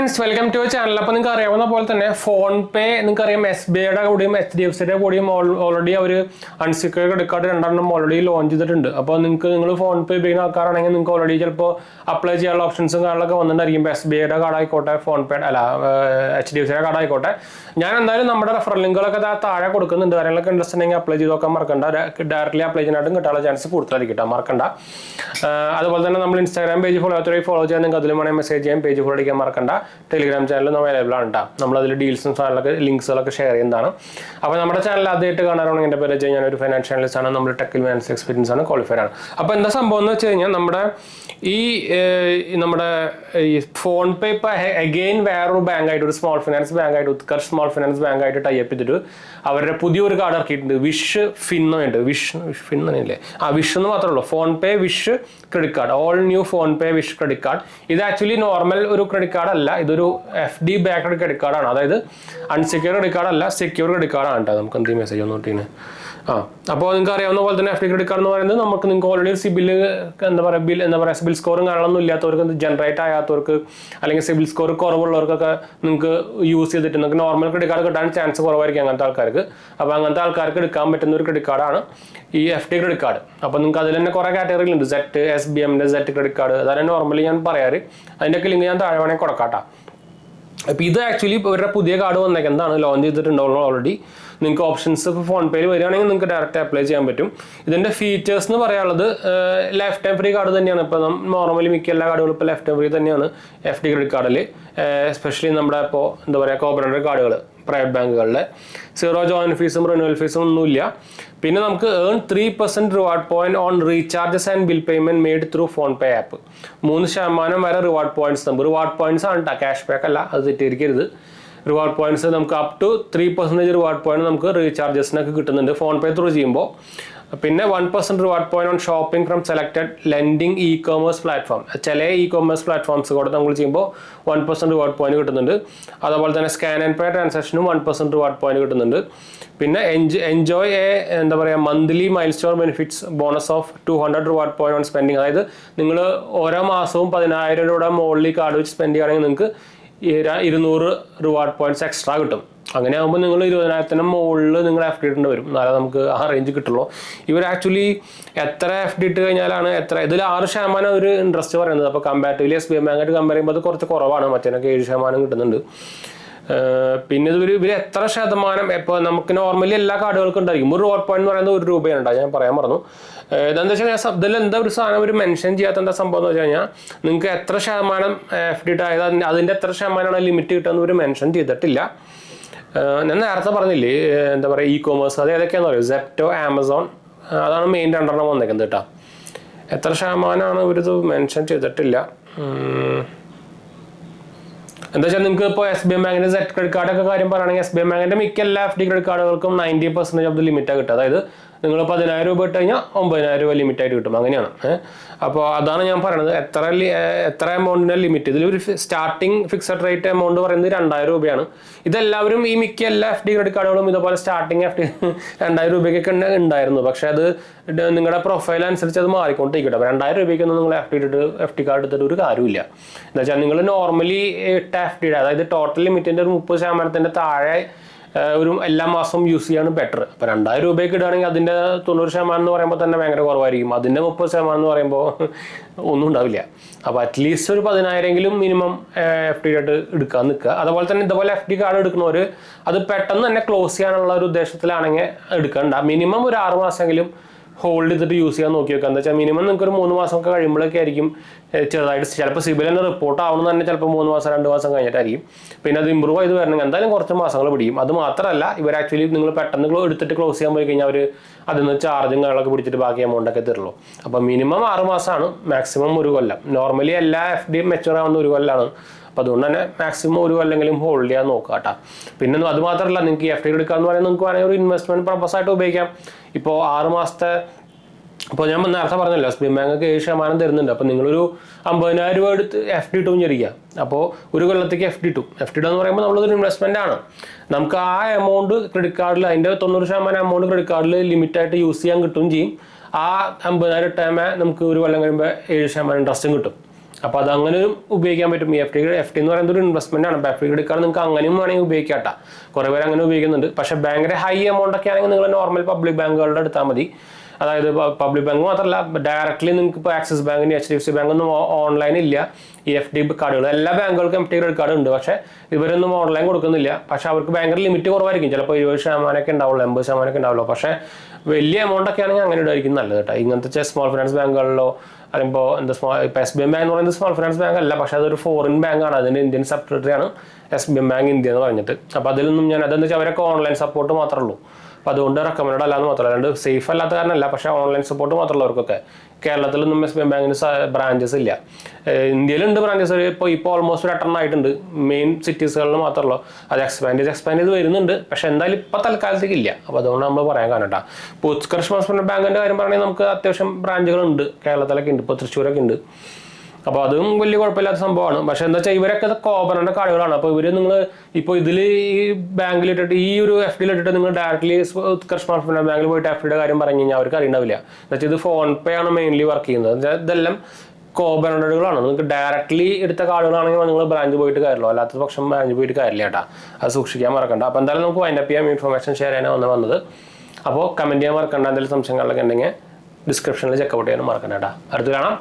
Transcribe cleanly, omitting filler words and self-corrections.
Friends, welcome to channel. അപ്പോൾ നിങ്ങൾക്ക് അറിയാവുന്ന പോലെ തന്നെ ഫോൺ പേ നിങ്ങൾക്കറിയാം SBIയുടെ കൂടിയും HDFCയുടെ കൂടിയും ഓൾറെഡി അവർ അൺസെക്യൂർഡ് ക്രെഡിറ്റ് കാർഡ് രണ്ടെണ്ണം ഓൾറെഡി ലോഞ്ച് ചെയ്തിട്ടുണ്ട്. അപ്പോൾ നിങ്ങൾ ഫോൺ പേ ഉപയോഗിക്കുന്ന ആൾക്കാരാണെങ്കിൽ നിങ്ങൾക്ക് ഓൾറെഡി ചിലപ്പോൾ അപ്ലൈ ചെയ്യാനുള്ള ഓപ്ഷൻസും കാര്യങ്ങളൊക്കെ വന്നിട്ടുണ്ടായിരിക്കും. SBIയുടെ കാർഡ് ആയിക്കോട്ടെ, ഫോൺ പേ അല്ല HDFCയുടെ കാർഡ് ആയിക്കോട്ടെ. ഞാൻ എന്തായാലും നമ്മുടെ റെഫറൽ ലിങ്കുകളൊക്കെ താഴെ കൊടുക്കുന്നുണ്ട്. കാര്യങ്ങളൊക്കെ ഇൻട്രസ്റ്റ് ഉണ്ടെങ്കിൽ അപ്ലൈ ചെയ്ത് നോക്കാൻ മറക്കണ്ട. ഡയറക്റ്റ്ലി അപ്ലൈ ചെയ്യാനായിട്ടും കിട്ടാനുള്ള ചാൻസ് കൂടുതലായിരിക്കും കേട്ടോ, മറക്കണ്ട. അതുപോലെ തന്നെ നമ്മൾ ഇൻസ്റ്റാഗ്രാം പേജ് ഫോളോ ചെയ്യാൻ നിങ്ങൾക്ക് അതിലും വേണമെങ്കിൽ മെസ്സേജ് ചെയ്യാൻ, പേജ് ഫോളോ അടിക്കാൻ മറക്കണ്ട. ടെലിഗ്രാം ചാനലും അവൈലബിൾ ആണ് കേട്ടോ. നമ്മളതിൽ ഡീൽസും സാധനങ്ങളൊക്കെ ലിങ്ക്സുകളൊക്കെ ഷെയർ ചെയ്യുന്നതാണ്. അപ്പോൾ നമ്മുടെ ചാനൽ ആദ്യമായിട്ട് കാണാനാണെങ്കിൽ എൻ്റെ പേര് ഞാൻ ഒരു ഫൈനാൻഷ്യൽ അനലിസ്റ്റ് ആണ്. നമ്മൾ ടെക്കിൽ ഫൈനാൻസ് എക്സ്പീരിയൻസ് ആണ്, ക്വാളിഫൈഡ് ആണ്. അപ്പോൾ എന്താ സംഭവം എന്ന് വെച്ച് കഴിഞ്ഞാൽ നമ്മുടെ ഫോൺ പേ ഇപ്പോൾ അഗെയിൻ വേറൊരു ബാങ്കായിട്ട്, ഒരു സ്മോൾ ഫിനാൻസ് ബാങ്കായിട്ട്, ഉത്കർഷ് സ്മോൾ ഫിനാൻസ് ബാങ്കായിട്ട് ടൈപ്പ് ചെയ്തിട്ട് അവരുടെ പുതിയൊരു കാർഡ് ഇറക്കിയിട്ടുണ്ട്. വിഷ് ഫിന്നുണ്ട്. വിഷ് എന്ന് മാത്രമേ ഉള്ളൂ. ഫോൺ പേ wish credit card, all new phone പേ വിഷ് ക്രെഡിറ്റ് കാർഡ്. ഇത് ആക്ച്വലി നോർമൽ ഒരു ക്രെഡിറ്റ് കാർഡ് അല്ല, ഇതൊരു FD ബാക്ക്ഡ് ക്രെഡിറ്റ് കാർഡാണ്. അതായത് അൺസെക്യൂർഡ് ക്രെഡിറ്റ് കാർഡ് അല്ല, സെക്യൂർ ക്രെഡിറ്റ് കാർഡാണ് കേട്ടോ. നമുക്ക് എന്ത് മെസ്സേജ് ഒന്ന് നോട്ടീന്. അപ്പോൾ നിങ്ങൾക്ക് അറിയാവുന്ന പോലെ തന്നെ FD ക്രെഡിറ്റ് കാർഡ് എന്ന് പറയുന്നത് നിങ്ങൾക്ക് ഓൾറെഡി സിബിൽ സിബിൽ സ്കോറും കാര്യങ്ങളൊന്നും ഇല്ലാത്തവർക്ക്, ജനറേറ്റ് ആകാത്തവർക്ക്, അല്ലെങ്കിൽ സിബിൽ സ്കോർ കുറവുള്ളവർക്കൊക്കെ നിങ്ങൾക്ക് യൂസ് ചെയ്തിട്ട് നിങ്ങൾക്ക് നോർമൽ ക്രെഡിറ്റ് കാർഡ് കിട്ടാൻ ചാൻസ് കുറവായിരിക്കും അങ്ങനത്തെ ആൾക്കാർക്ക്. അപ്പോൾ അങ്ങനത്തെ ആൾക്കാർക്ക് എടുക്കാൻ പറ്റുന്ന ഒരു ക്രെഡിറ്റ് കാർഡാണ് ഈ FD ക്രെഡിറ്റ് കാർഡ്. അപ്പോൾ നിങ്ങൾക്ക് അതിൽ തന്നെ കുറേ കാറ്റഗറികളുണ്ട്. SBMൻ്റെ ക്രെഡിറ്റ് കാർഡ്, അതാണ് നോർമലി ഞാൻ പറയാറ്. അതിൻ്റെയൊക്കെ ലിങ്ക് ഞാൻ താഴെ വേണമെങ്കിൽ കൊടുക്കാട്ടോ. അപ്പോൾ ഇത് ആക്ച്വലി ഇവരുടെ പുതിയ കാർഡ് വന്നേക്കുന്നതാണ്, ലോഞ്ച് ചെയ്തിട്ടുണ്ടാവുള്ളൂ ഓൾറെഡി. നിങ്ങൾക്ക് ഓപ്ഷൻസ് ഇപ്പോൾ ഫോൺ പേയിൽ വരികയാണെങ്കിൽ നിങ്ങൾക്ക് ഡയറക്റ്റ് അപ്ലൈ ചെയ്യാൻ പറ്റും. ഇതിൻ്റെ ഫീച്ചേഴ്സ് എന്ന് പറയാനുള്ളത് ലൈഫ് ടൈം ഫ്രീ കാർഡ് തന്നെയാണ്. ഇപ്പോൾ നോർമലി മിക്ക എല്ലാ കാർഡുകളും ഇപ്പോൾ ലൈഫ് ടൈം ഫ്രീ തന്നെയാണ് FD ക്രെഡിറ്റ് കാർഡിൽ. എസ്പെഷ്യലി നമ്മുടെ ഇപ്പോൾ എന്താ പറയുക, കോപ്പറേറ്റീവ് കാർഡുകൾ, പ്രൈവറ്റ് ബാങ്കുകളിലെ 0 ജോയിൻ ഫീസും റിന്യൂവൽ ഫീസും ഒന്നുമില്ല. പിന്നെ നമുക്ക് earn 3% reward point on recharges and bill payment made through phone pay app. 3% വരെ റിവാർഡ് പോയിന്റ്സ്, നമുക്ക് റിവാർഡ് പോയിന്റ്സ് ആണ് കേട്ടോ, ക്യാഷ് ബാക്ക് അല്ല, അത് തെറ്റിയിരിക്കരുത്. റിവാർഡ് പോയിന്റ്സ് നമുക്ക് അപ് ടു 3% റിവാർഡ് പോയിന്റ് നമുക്ക് റീചാർജസിനൊക്കെ കിട്ടുന്നുണ്ട് ഫോൺ പേ ത്രൂ ചെയ്യുമ്പോൾ. പിന്നെ 1% reward point on shopping from selected lending e-commerce platform. ചില ഇ-കോമേഴ്സ് പ്ലാറ്റ്ഫോംസ് കൂടെ നമ്മൾ ചെയ്യുമ്പോൾ 1% റിവാർഡ് പോയിന്റ് കിട്ടുന്നുണ്ട്. അതുപോലെ തന്നെ സ്കാൻ ആൻഡ് പേ ട്രാൻസാക്ഷനും 1% റിവാർഡ് പോയിന്റ് കിട്ടുന്നുണ്ട്. പിന്നെ എൻജോയ് എന്താ പറയുക, monthly milestone benefits bonus of 200 reward point on spending. അതായത് നിങ്ങൾ ഓരോ മാസവും 10,000 രൂപയുടെ മുകളിൽ കാർഡ് വെച്ച് സ്പെൻഡ് ചെയ്യുകയാണെങ്കിൽ നിങ്ങൾക്ക് 200 റിവാർഡ് പോയിന്റ്സ് എക്സ്ട്രാ കിട്ടും. അങ്ങനെ ആകുമ്പോൾ നിങ്ങൾ 20,000 മുകളിൽ നിങ്ങൾ FD ഇടേണ്ടി വരും, എന്നാലേ നമുക്ക് ആ റേഞ്ച് കിട്ടുള്ളൂ. ഇവർ ആക്ച്വലി എത്ര FD ഇട്ട് കഴിഞ്ഞാലാണ് ഇതിൽ 6% ഒരു ഇൻട്രസ്റ്റ് പറയുന്നത്. അപ്പോൾ കമ്പാരിറ്റീവ്ലി SBI ബാങ്കായിട്ട് കമ്പയർ ചെയ്യുമ്പോൾ അത് കുറച്ച് കുറവാണ്. മറ്റേനൊക്കെ 7% കിട്ടുന്നുണ്ട്. പിന്നെ ഇവർ എത്ര ശതമാനം, ഇപ്പോൾ നമുക്ക് നോർമലി എല്ലാ കാർഡുകൾക്കും ഉണ്ടായിരിക്കും. ഒരു റിവാർഡ് പോയിന്റ് എന്ന് പറയുന്നത് 1 രൂപയാണ്, ഞാൻ പറയാൻ പറഞ്ഞു. ഇതെന്താ വെച്ച് കഴിഞ്ഞാൽ ഇതിൽ എന്താ ഒരു സാധനം ഒരു മെൻഷൻ ചെയ്യാത്ത എന്താ സംഭവം എന്ന് വെച്ച് കഴിഞ്ഞാൽ, നിങ്ങൾക്ക് എത്ര ശതമാനം FD ഇട്ടായത് അതിൻ്റെ എത്ര ശതമാനമാണ് ലിമിറ്റ് കിട്ടുമെന്ന് ഒരു മെൻഷൻ ചെയ്തിട്ടില്ല. ഞാൻ നേരത്തെ പറഞ്ഞില്ലേ എന്താ പറയുക, ഇ-കോമേഴ്സ് അത് ഏതൊക്കെയാണെന്ന് പറയും, സെപ്റ്റോ, ആമസോൺ, അതാണ് മെയിൻ 2 വന്നേക്കുന്നത് കേട്ടോ. എത്ര ശതമാനമാണ് ഇവരിത് മെൻഷൻ ചെയ്തിട്ടില്ല. എന്താ വെച്ചാൽ നിങ്ങൾക്ക് ഇപ്പോൾ SBI ബാങ്കിൻ്റെ ക്രെഡിറ്റ് കാർഡൊക്കെ കാര്യം പറയുകയാണെങ്കിൽ SBI ബാങ്കിൻ്റെ മിക്ക എല്ലാ FD ക്രെഡിറ്റ് കാർഡുകൾക്കും 90% ഓഫ് ദി ലിമിറ്റാണ് കിട്ടുക. അതായത് നിങ്ങൾ 10,000 രൂപ ഇട്ട് കഴിഞ്ഞാൽ 9,000 രൂപ ലിമിറ്റായിട്ട് കിട്ടും, അങ്ങനെയാണ്. അപ്പോൾ അതാണ് ഞാൻ പറയുന്നത്, എത്ര എമൗണ്ടിൻ്റെ ലിമിറ്റ്. ഇതിലൊരു സ്റ്റാർട്ടിങ് ഫിക്സഡ് റേറ്റ് എമൗണ്ട് പറയുന്നത് 2,000 രൂപയാണ്. ഇതെല്ലാവരും ഈ മിക്ക എല്ലാ FD ക്രെഡിറ്റ് കാർഡുകളും ഇതുപോലെ സ്റ്റാർട്ടിങ് 2,000 രൂപയ്ക്കൊക്കെ ഉണ്ടായിരുന്നു. പക്ഷേ അത് നിങ്ങളുടെ പ്രൊഫൈൽ അനുസരിച്ച് അത് മാറിക്കൊണ്ടിരിക്കട്ടെ. അപ്പോൾ 2,000 രൂപയ്ക്കൊന്നും നിങ്ങൾ FD കാർഡ് എടുത്തിട്ട് ഒരു കാര്യമില്ല. എന്താ വെച്ചാൽ നിങ്ങൾ നോർമലി ഇട്ട FD, അതായത് ടോട്ടൽ ലിമിറ്റിൻ്റെ ഒരു 30% താഴെ ഒരു എല്ലാ മാസവും യൂസ് ചെയ്യാണ് ബെറ്റർ. അപ്പോൾ 2,000 രൂപയ്ക്ക് ഇടുകയാണെങ്കിൽ അതിൻ്റെ 90% എന്ന് പറയുമ്പോൾ തന്നെ ഭയങ്കര കുറവായിരിക്കും. അതിൻ്റെ 30% എന്ന് പറയുമ്പോൾ ഒന്നും ഉണ്ടാവില്ല. അപ്പോൾ അറ്റ്ലീസ്റ്റ് ഒരു 10,000 മിനിമം FD ആയിട്ട് എടുക്കാൻ നിൽക്കുക. അതുപോലെ തന്നെ ഇതുപോലെ FD കാർഡ് എടുക്കുന്നവർ അത് പെട്ടെന്ന് തന്നെ ക്ലോസ് ചെയ്യാനുള്ള ഒരു ഉദ്ദേശത്തിലാണെങ്കിൽ എടുക്കണ്ട. മിനിമം ഒരു 6 മാസമെങ്കിലും ഹോൾഡ് ചെയ്തിട്ട് യൂസ് ചെയ്യാൻ നോക്കി വെക്കുക. എന്താ വെച്ചാൽ മിനിമം നിങ്ങൾക്ക് ഒരു 3 മാസമൊക്കെ കഴിയുമ്പോഴൊക്കെ ആയിരിക്കും ചെറുതായിട്ട്, ചിലപ്പോൾ സിബിൽ തന്നെ റിപ്പോർട്ട് ആവണം തന്നെ ചിലപ്പോൾ 3 മാസം 2 മാസം കഴിഞ്ഞിട്ടായിരിക്കും. പിന്നെ അത് ഇമ്പ്രൂവ് ചെയ്ത് വരണമെങ്കിൽ എന്തായാലും കുറച്ച് മാസങ്ങൾ പിടിക്കും. അത് മാത്രമല്ല, ഇവർ ആക്ച്വലി നിങ്ങൾ പെട്ടെന്ന് എടുത്തിട്ട് ക്ലോസ് ചെയ്യാൻ പോയി കഴിഞ്ഞാൽ അവർ അതിൽ നിന്ന് ചാർജും കാര്യങ്ങളൊക്കെ പിടിച്ചിട്ട് ബാക്കി എമൗണ്ടൊക്കെ തരുള്ളൂ. അപ്പോൾ മിനിമം 6 മാസമാണ്, മാക്സിമം 1 കൊല്ലം. നോർമലി എല്ലാ FD മെച്യൂർ ആവുന്ന 1 കൊല്ലമാണ്. അപ്പോൾ അതുകൊണ്ട് തന്നെ മാക്സിമം 1 കൊല്ലെങ്കിലും ഹോൾഡ് ചെയ്യാൻ നോക്കുക കേട്ടോ. പിന്നെ അത് മാത്രമല്ല, നിങ്ങൾക്ക് FD എടുക്കുക എന്ന് പറയുന്നത് നിങ്ങൾക്ക് വേണമെങ്കിൽ ഒരു ഇൻവെസ്റ്റ്മെൻറ്റ് പർപ്പസായിട്ട് ഉപയോഗിക്കാം. ഇപ്പോൾ 6 മാസത്തെ, ഇപ്പോൾ ഞാൻ നേരത്തെ പറഞ്ഞല്ലോ SBI ബാങ്കൊക്കെ 7% തരുന്നുണ്ട്. അപ്പോൾ നിങ്ങളൊരു 50,000 രൂപ എടുത്ത് FD ഇട്ടും വിചാരിക്കുക. അപ്പോൾ 1 കൊല്ലത്തേക്ക് FD ഇട്ടു. FD ഇടുക എന്ന് പറയുമ്പോൾ നമ്മളതൊരു ഇൻവെസ്റ്റ്മെൻ്റ് ആണ്. നമുക്ക് ആ എമൗണ്ട് ക്രെഡിറ്റ് കാർഡിൽ, അതിൻ്റെ 90% എമൗണ്ട് ക്രെഡിറ്റ് കാർഡിൽ ലിമിറ്റായിട്ട് യൂസ് ചെയ്യാൻ കിട്ടുകയും ചെയ്യും. ആ 50,000 ഇട്ടാൽ നമുക്ക് 1 കൊല്ലം കഴിയുമ്പോൾ 7% ഇൻട്രസ്റ്റും കിട്ടും. അപ്പോൾ അത് അങ്ങനെ ഉപയോഗിക്കാൻ പറ്റും. ഈ FD എന്ന് പറയുന്നത് ഒരു ഇൻവെസ്റ്റ്മെന്റ് ആണ്. FD ക്രെഡിറ്റ് കാർഡ് നിങ്ങൾക്ക് അങ്ങനെയും വേണമെങ്കിൽ ഉപയോഗിക്കാട്ടോ. കുറേ പേര് അങ്ങനെ ഉപയോഗിക്കുന്നുണ്ട്. പക്ഷേ ഭയങ്കര ഹൈ എമൗണ്ട് ഒക്കെ ആണെങ്കിൽ നിങ്ങൾ നോർമൽ പബ്ലിക് ബാങ്കുകളുടെ എടുത്താൽ മതി. അതായത് പബ്ലിക് ബാങ്ക് മാത്രമല്ല, ഡയറക്റ്റ്ലി നിങ്ങൾക്ക് ഇപ്പോൾ ആക്സിസ് ബാങ്കിന് HDFC ബാങ്കൊന്നും ഓൺലൈൻ ഇല്ല. ഈ FD കാർഡുകൾ എല്ലാ ബാങ്കുകൾക്കും FD ക്രെഡിറ്റ് കാർഡ് ഉണ്ട്. പക്ഷേ ഇവരൊന്നും ഓൺലൈൻ കൊടുക്കുന്നില്ല. പക്ഷേ അവർക്ക് ഭയങ്കര ലിമിറ്റ് കുറവായിരിക്കും. ചിലപ്പോൾ 20% ഉണ്ടാവുള്ളൂ, 80% ഉണ്ടാവുള്ളൂ. പക്ഷേ വലിയ എമൗണ്ട് ഒക്കെ ആണെങ്കിൽ അങ്ങനെ ഇടായിരിക്കും നല്ലത് കേട്ടോ. ഇങ്ങനത്തെ സ്മോൾ ഫിനാൻസ് ബാങ്കുകളിലോ പറയുമ്പോൾ എന്താ ഇപ്പോൾ SBI ബാങ്ക് എന്ന് പറയുന്നത് സ്മോൾ ഫിനാൻസ് ബാങ്ക് അല്ല. പക്ഷേ അതൊരു ഫോറിൻ ബാങ്കാണ്. അതിൻ്റെ ഇന്ത്യൻ സബ്സിഡറി ആണ് SBI ബാങ്ക് ഇന്ത്യ എന്ന് പറഞ്ഞിട്ട്. അപ്പോൾ അതിലൊന്നും അതെന്ന് വെച്ചാൽ അവരൊക്കെ ഓൺലൈൻ സപ്പോർട്ട് മാത്രമേ ഉള്ളൂ. അപ്പോൾ അതുകൊണ്ട് റെക്കമെൻഡ് അല്ലാന്ന് മാത്രമല്ല, അല്ലാണ്ട് സേഫ് അല്ലാത്ത കാരണമല്ല. പക്ഷേ ഓൺലൈൻ സപ്പോർട്ട് മാത്രമുള്ളവർക്കൊക്കെ. കേരളത്തിലൊന്നും SBI ബാങ്കിന് ബ്രാഞ്ചസ് ഇല്ല. ഇന്ത്യയിലുണ്ട് ബ്രാഞ്ചസ്. ഇപ്പോൾ ഓൾമോസ്റ്റ് 8 ആയിട്ടുണ്ട്. മെയിൻ സിറ്റീസുകളിൽ മാത്രമല്ലോ. അത് എക്സ്പാൻഡ് ചെയ്ത് വരുന്നുണ്ട്. പക്ഷേ എന്തായാലും ഇപ്പോൾ തൽക്കാലത്തേക്ക് ഇല്ല. അപ്പോൾ അതുകൊണ്ട് നമ്മൾ പറയാൻ കാരണം കേട്ടോ. ഇപ്പോൾ ഉത്കർഷ് സ്മോൾ ബാങ്കിൻ്റെ കാര്യം പറയുകയാണെങ്കിൽ നമുക്ക് അത്യാവശ്യം ബ്രാഞ്ചുകളുണ്ട്. കേരളത്തിലൊക്കെ ഉണ്ട്. ഇപ്പോൾ തൃശ്ശൂരൊക്കെ ഉണ്ട്. അപ്പോൾ അതും വലിയ കുഴപ്പമില്ലാത്ത സംഭവമാണ്. പക്ഷേ എന്താ വെച്ചാൽ ഇവരൊക്കെ കോർപ്പറേറ്റ് കാർഡുകളാണ്. അപ്പോൾ ഇവർ നിങ്ങൾ ഇപ്പോൾ ഇതിൽ ഈ ബാങ്കിലിട്ടിട്ട് ഈ ഒരു FD ഇട്ടിട്ട് നിങ്ങൾ ഡയറക്റ്റ്ലി ഉത്കർഷ് സ്മോൾ ഫിനാൻസ് ബാങ്കിൽ പോയിട്ട് FDയുടെ കാര്യം പറഞ്ഞു കഴിഞ്ഞാൽ അവർക്ക് അറിയണ്ടാവില്ല. എന്ന് വെച്ചാൽ ഇത് ഫോൺപേ ആണ് മെയിൻലി വർക്ക് ചെയ്യുന്നത്. ഇതെല്ലാം കോർപ്പറേറ്റുകളാണ്. നിങ്ങൾക്ക് ഡയറക്റ്റ്ലി എടുത്ത കാർഡുകളാണെങ്കിൽ നിങ്ങൾ ബ്രാഞ്ച് പോയിട്ട് കാര്യമല്ലോ. അല്ലാത്ത പക്ഷം ബ്രാഞ്ച് പോയിട്ട് കാര്യമില്ല കേട്ടോ. അത് സൂക്ഷിക്കാൻ മറക്കണ്ട. അപ്പോൾ എന്തായാലും നമുക്ക് വൈൻഡപ്പ് ചെയ്യാം. ഇൻഫർമേഷൻ ഷെയർ ചെയ്യാനാണ് വന്നത്. അപ്പോൾ കമൻറ്റ് ചെയ്യാൻ മറക്കണ്ട. എന്തെങ്കിലും സംശയങ്ങളൊക്കെ ഉണ്ടെങ്കിൽ ഡിസ്ക്രിപ്ഷനിൽ ചെക്കൗട്ട് ചെയ്യാനും മറക്കണ്ട കേട്ടോ. അടുത്ത് കാണാം.